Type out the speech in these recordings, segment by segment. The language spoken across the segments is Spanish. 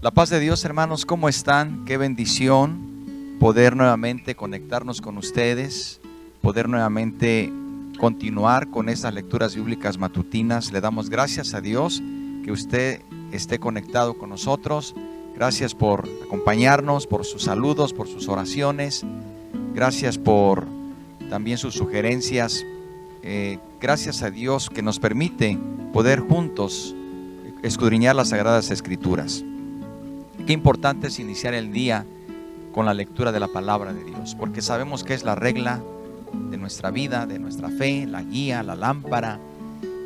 La paz de Dios, hermanos, ¿cómo están? Qué bendición poder nuevamente conectarnos con ustedes, poder nuevamente continuar con estas lecturas bíblicas matutinas. Le damos gracias a Dios que usted esté conectado con nosotros. Gracias por acompañarnos, por sus saludos, por sus oraciones. Gracias por también sus sugerencias. Gracias a Dios que nos permite poder juntos escudriñar las Sagradas Escrituras. Qué importante es iniciar el día con la lectura de la palabra de Dios, porque sabemos que es la regla de nuestra vida, de nuestra fe, la guía, la lámpara,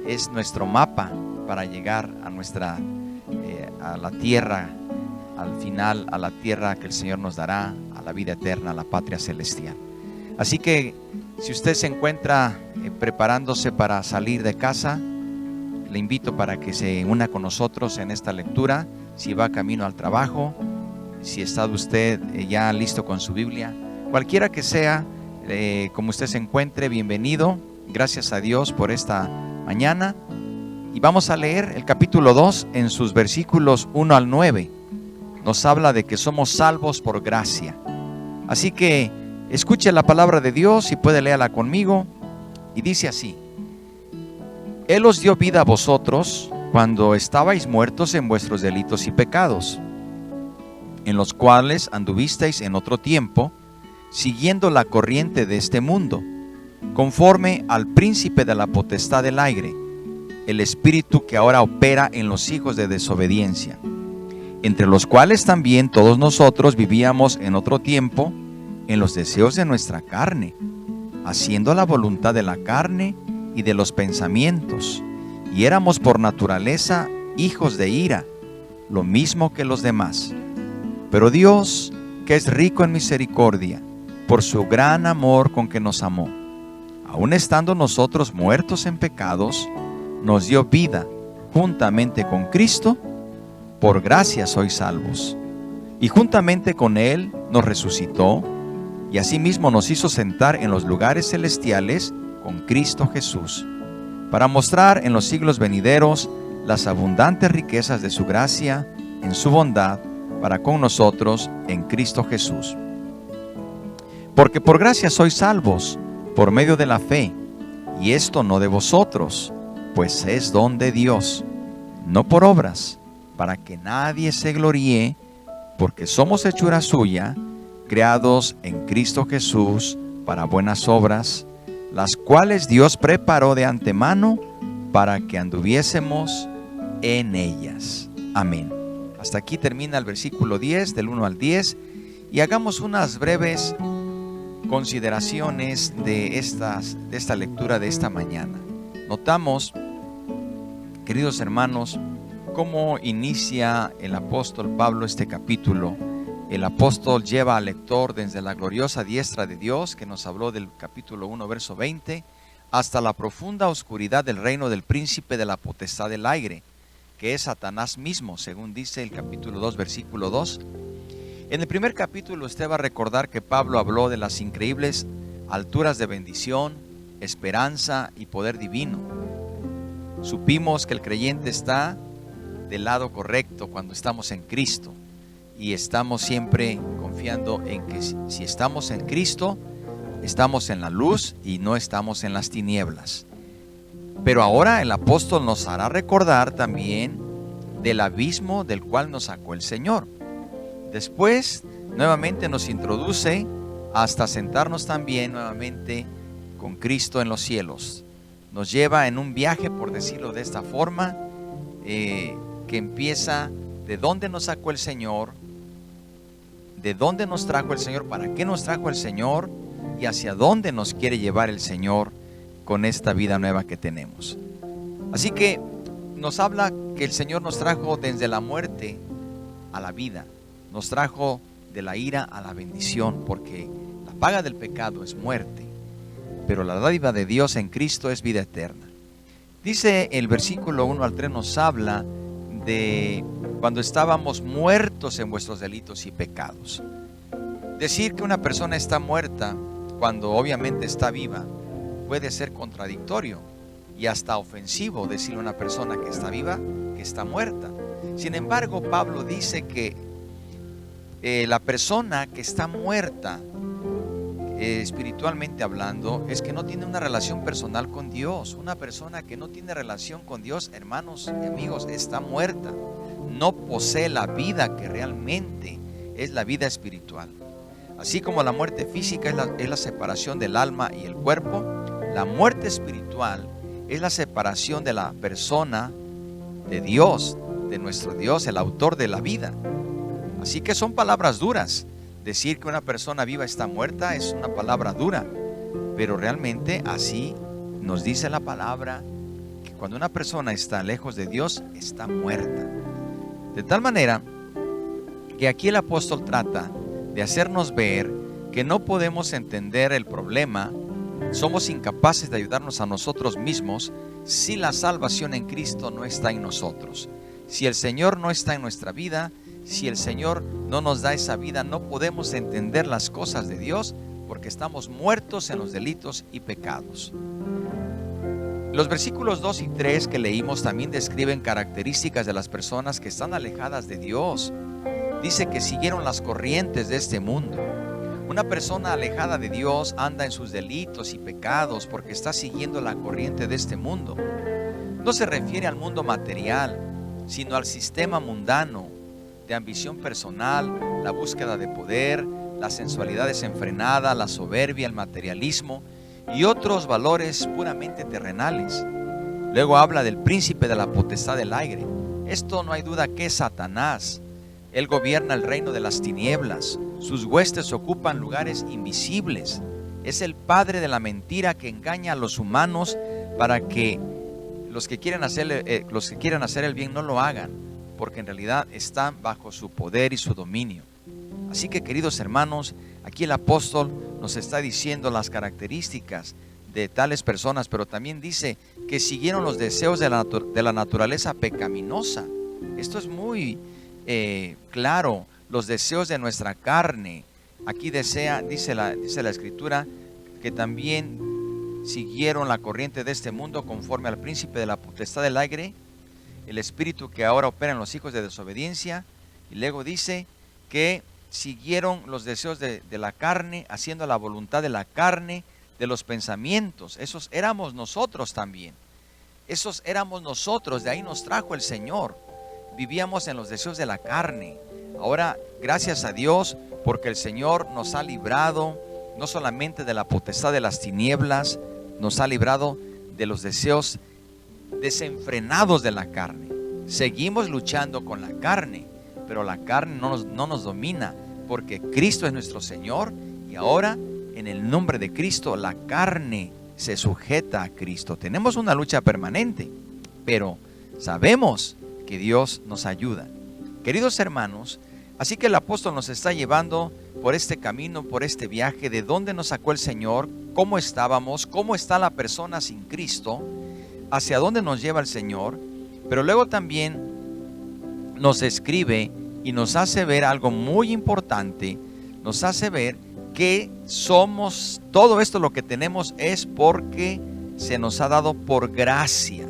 es nuestro mapa para llegar a la tierra, al final, a la tierra que el Señor nos dará, a la vida eterna, a la patria celestial. Así que si usted se encuentra preparándose para salir de casa, le invito para que se una con nosotros en esta lectura. Si va camino al trabajo, si está usted ya listo con su Biblia, cualquiera que sea, como usted se encuentre, bienvenido. Gracias a Dios por esta mañana. Y vamos a leer el capítulo 2 en sus versículos 1 al 9. Nos habla de que somos salvos por gracia. Así que escuche la palabra de Dios y puede leerla conmigo. Y dice así: Él os dio vida a vosotros cuando estabais muertos en vuestros delitos y pecados, en los cuales anduvisteis en otro tiempo, siguiendo la corriente de este mundo, conforme al príncipe de la potestad del aire, el espíritu que ahora opera en los hijos de desobediencia, entre los cuales también todos nosotros vivíamos en otro tiempo, en los deseos de nuestra carne, haciendo la voluntad de la carne y de los pensamientos, y éramos por naturaleza hijos de ira, lo mismo que los demás. Pero Dios, que es rico en misericordia, por su gran amor con que nos amó, aun estando nosotros muertos en pecados, nos dio vida juntamente con Cristo. Por gracia sois salvos. Y juntamente con Él nos resucitó, y asimismo nos hizo sentar en los lugares celestiales con Cristo Jesús, para mostrar en los siglos venideros las abundantes riquezas de su gracia en su bondad para con nosotros en Cristo Jesús. Porque por gracia sois salvos, por medio de la fe, y esto no de vosotros, pues es don de Dios, no por obras, para que nadie se gloríe, porque somos hechura suya, creados en Cristo Jesús para buenas obras, las cuales Dios preparó de antemano para que anduviésemos en ellas. Amén. Hasta aquí termina el versículo 10, del 1 al 10, y hagamos unas breves consideraciones de esta lectura de esta mañana. Notamos, queridos hermanos, cómo inicia el apóstol Pablo este capítulo. El apóstol lleva al lector desde la gloriosa diestra de Dios, que nos habló del capítulo 1, verso 20, hasta la profunda oscuridad del reino del príncipe de la potestad del aire, que es Satanás mismo, según dice el capítulo 2, versículo 2. En el primer capítulo usted va a recordar que Pablo habló de las increíbles alturas de bendición, esperanza y poder divino. Supimos que el creyente está del lado correcto cuando estamos en Cristo. Y estamos siempre confiando en que si estamos en Cristo, estamos en la luz y no estamos en las tinieblas. Pero ahora el apóstol nos hará recordar también del abismo del cual nos sacó el Señor. Después, nuevamente nos introduce hasta sentarnos también nuevamente con Cristo en los cielos. Nos lleva en un viaje, por decirlo de esta forma, que empieza de dónde nos sacó el Señor, de dónde nos trajo el Señor, para qué nos trajo el Señor y hacia dónde nos quiere llevar el Señor con esta vida nueva que tenemos. Así que nos habla que el Señor nos trajo desde la muerte a la vida, nos trajo de la ira a la bendición, porque la paga del pecado es muerte, pero la dádiva de Dios en Cristo es vida eterna. Dice el versículo 1 al 3, nos habla de cuando estábamos muertos en vuestros delitos y pecados. Decir que una persona está muerta cuando obviamente está viva puede ser contradictorio y hasta ofensivo decirle a una persona que está viva que está muerta. Sin embargo, Pablo dice que la persona que está muerta, espiritualmente hablando, es que no tiene una relación personal con Dios. Una persona que no tiene relación con Dios, hermanos y amigos, está muerta. No posee la vida que realmente es la vida espiritual. Así como la muerte física es la separación del alma y el cuerpo, la muerte espiritual es la separación de la persona de Dios, de nuestro Dios, el autor de la vida. Así que son palabras duras. Decir que una persona viva está muerta es una palabra dura, pero realmente así nos dice la palabra, que cuando una persona está lejos de Dios, está muerta. De tal manera que aquí el apóstol trata de hacernos ver que no podemos entender el problema, somos incapaces de ayudarnos a nosotros mismos si la salvación en Cristo no está en nosotros. Si el Señor no está en nuestra vida, si el Señor no nos da esa vida, no podemos entender las cosas de Dios porque estamos muertos en los delitos y pecados. Los versículos 2 y 3 que leímos también describen características de las personas que están alejadas de Dios. Dice que siguieron las corrientes de este mundo. Una persona alejada de Dios anda en sus delitos y pecados porque está siguiendo la corriente de este mundo. No se refiere al mundo material, sino al sistema mundano de ambición personal, la búsqueda de poder, la sensualidad desenfrenada, la soberbia, el materialismo y otros valores puramente terrenales. Luego habla del príncipe de la potestad del aire. Esto no hay duda que es Satanás. Él gobierna el reino de las tinieblas. Sus huestes ocupan lugares invisibles. Es el padre de la mentira que engaña a los humanos para que los que quieren hacer el bien no lo hagan, porque en realidad están bajo su poder y su dominio. Así que, queridos hermanos, aquí el apóstol nos está diciendo las características de tales personas, pero también dice que siguieron los deseos de la naturaleza pecaminosa. Esto es muy claro, los deseos de nuestra carne. Aquí dice la Escritura que también siguieron la corriente de este mundo conforme al príncipe de la potestad del aire, el espíritu que ahora opera en los hijos de desobediencia. Y luego dice que siguieron los deseos de la carne, haciendo la voluntad de la carne, de los pensamientos. Esos éramos nosotros también. Esos éramos nosotros, de ahí nos trajo el Señor. Vivíamos en los deseos de la carne. Ahora, gracias a Dios, porque el Señor nos ha librado no solamente de la potestad de las tinieblas, nos ha librado de los deseos desenfrenados de la carne. Seguimos luchando con la carne, pero la carne no nos domina, porque Cristo es nuestro Señor, y ahora en el nombre de Cristo la carne se sujeta a Cristo. Tenemos una lucha permanente, pero sabemos que Dios nos ayuda. Queridos hermanos, así que el apóstol nos está llevando por este camino, por este viaje, de dónde nos sacó el Señor, cómo estábamos, cómo está la persona sin Cristo, hacia dónde nos lleva el Señor, pero luego también nos escribe y nos hace ver algo muy importante. Nos hace ver que somos, todo esto lo que tenemos es porque se nos ha dado por gracia.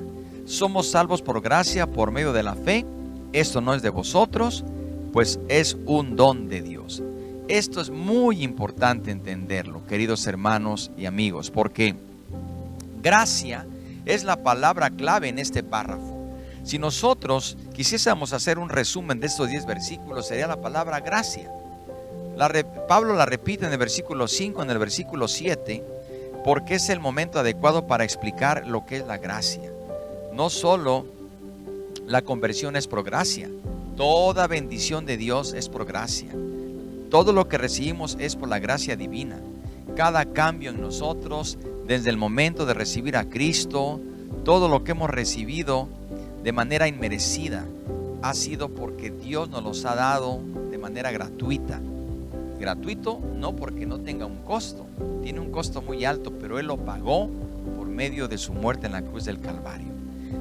Somos salvos por gracia, por medio de la fe. Esto no es de vosotros, pues es un don de Dios. Esto es muy importante entenderlo, queridos hermanos y amigos, porque gracia es la palabra clave en este párrafo. Si nosotros quisiésemos hacer un resumen de estos 10 versículos, sería la palabra gracia. Pablo la repite en el versículo 5, en el versículo 7, porque es el momento adecuado para explicar lo que es la gracia. No solo la conversión es por gracia, toda bendición de Dios es por gracia. Todo lo que recibimos es por la gracia divina. Cada cambio en nosotros, desde el momento de recibir a Cristo, todo lo que hemos recibido de manera inmerecida, ha sido porque Dios nos los ha dado de manera gratuita. Gratuito no porque no tenga un costo, tiene un costo muy alto, pero Él lo pagó por medio de su muerte en la cruz del Calvario.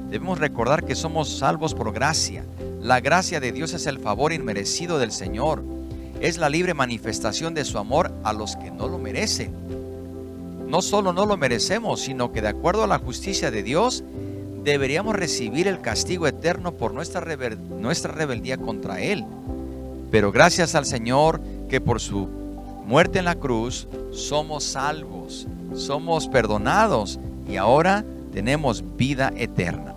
Debemos recordar que somos salvos por gracia. La gracia de Dios es el favor inmerecido del Señor. Es la libre manifestación de su amor a los que no lo merecen. No solo no lo merecemos, sino que de acuerdo a la justicia de Dios, deberíamos recibir el castigo eterno por nuestra rebeldía contra Él. Pero gracias al Señor que por su muerte en la cruz somos salvos, somos perdonados y ahora tenemos vida eterna.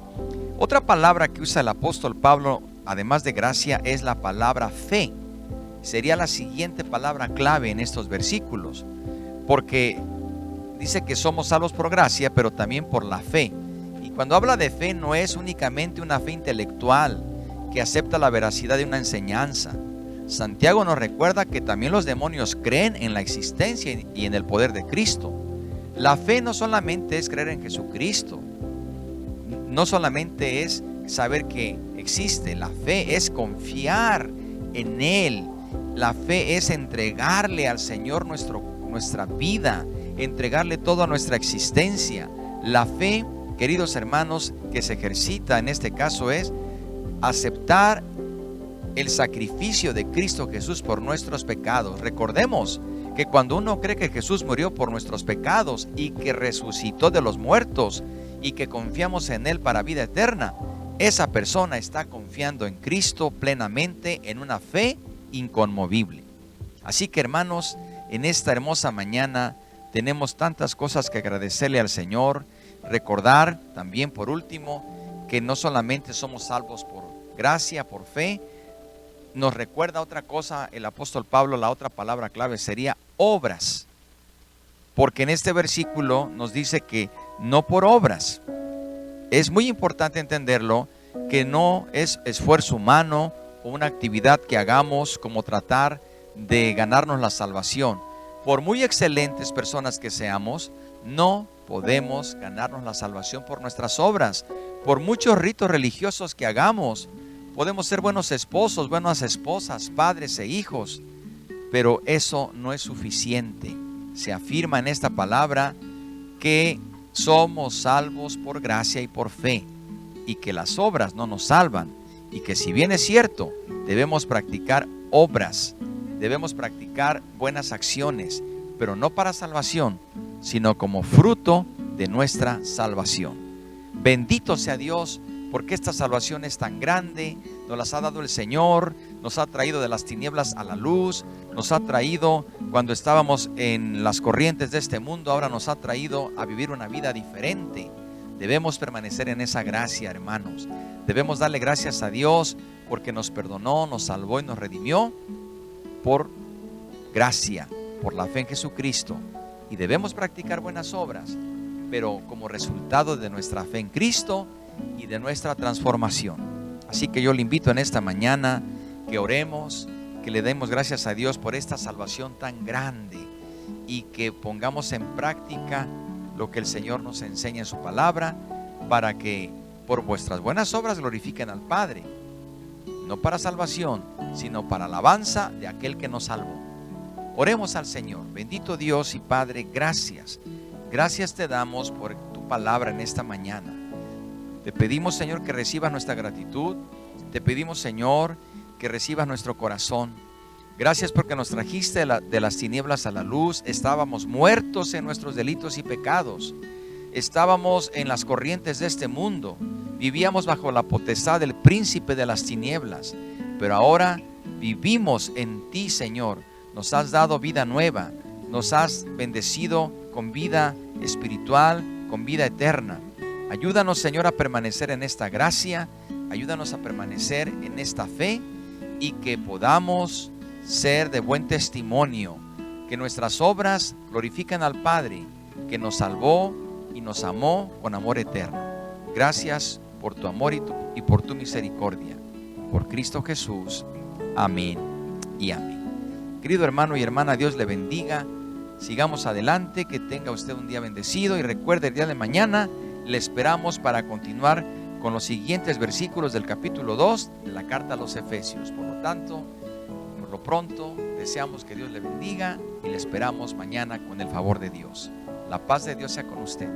Otra palabra que usa el apóstol Pablo, además de gracia, es la palabra fe. Sería la siguiente palabra clave en estos versículos, porque dice que somos salvos por gracia, pero también por la fe. Y cuando habla de fe, no es únicamente una fe intelectual que acepta la veracidad de una enseñanza. Santiago nos recuerda que también los demonios creen en la existencia y en el poder de Cristo. La fe no solamente es creer en Jesucristo, no solamente es saber que existe, la fe es confiar en Él. La fe es entregarle al Señor nuestra vida, entregarle toda nuestra existencia. La fe, queridos hermanos, que se ejercita en este caso es aceptar el sacrificio de Cristo Jesús por nuestros pecados. Recordemos que cuando uno cree que Jesús murió por nuestros pecados y que resucitó de los muertos y que confiamos en Él para vida eterna, esa persona está confiando en Cristo plenamente en una fe inconmovible. Así que, hermanos, en esta hermosa mañana tenemos tantas cosas que agradecerle al Señor. Recordar también, por último, que no solamente somos salvos por gracia, por fe. Nos recuerda otra cosa el apóstol Pablo, la otra palabra clave sería obras. Porque en este versículo nos dice que no por obras. Es muy importante entenderlo, que no es esfuerzo humano o una actividad que hagamos como tratar de ganarnos la salvación. Por muy excelentes personas que seamos, no podemos ganarnos la salvación por nuestras obras. Por muchos ritos religiosos que hagamos, podemos ser buenos esposos, buenas esposas, padres e hijos, pero eso no es suficiente. Se afirma en esta palabra que somos salvos por gracia y por fe, y que las obras no nos salvan, y que si bien es cierto, debemos practicar obras, debemos practicar buenas acciones, pero no para salvación, sino como fruto de nuestra salvación. Bendito sea Dios, porque esta salvación es tan grande, nos las ha dado el Señor, nos ha traído de las tinieblas a la luz, nos ha traído cuando estábamos en las corrientes de este mundo, ahora nos ha traído a vivir una vida diferente. Debemos permanecer en esa gracia, hermanos. Debemos darle gracias a Dios porque nos perdonó, nos salvó y nos redimió por gracia, por la fe en Jesucristo. Y debemos practicar buenas obras, pero como resultado de nuestra fe en Cristo y de nuestra transformación. Así que yo le invito en esta mañana que oremos, que le demos gracias a Dios por esta salvación tan grande y que pongamos en práctica lo que el Señor nos enseña en su palabra, para que por vuestras buenas obras glorifiquen al Padre, no para salvación, sino para alabanza de aquel que nos salvó. Oremos al Señor. Bendito Dios y Padre, gracias. Gracias te damos por tu palabra en esta mañana. Te pedimos, Señor, que recibas nuestra gratitud. Te pedimos, Señor, que recibas nuestro corazón. Gracias porque nos trajiste de las tinieblas a la luz. Estábamos muertos en nuestros delitos y pecados. Estábamos en las corrientes de este mundo. Vivíamos bajo la potestad del príncipe de las tinieblas. Pero ahora vivimos en ti, Señor. Nos has dado vida nueva. Nos has bendecido con vida espiritual, con vida eterna. Ayúdanos, Señor, a permanecer en esta gracia. Ayúdanos a permanecer en esta fe y que podamos ser de buen testimonio, que nuestras obras glorifiquen al Padre, que nos salvó y nos amó con amor eterno. Gracias por tu amor y por tu misericordia. Por Cristo Jesús. Amén y amén. Querido hermano y hermana, Dios le bendiga. Sigamos adelante, que tenga usted un día bendecido y recuerde, el día de mañana le esperamos para continuar con los siguientes versículos del capítulo 2 de la carta a los Efesios. Por lo tanto, por lo pronto, deseamos que Dios le bendiga y le esperamos mañana con el favor de Dios. La paz de Dios sea con usted.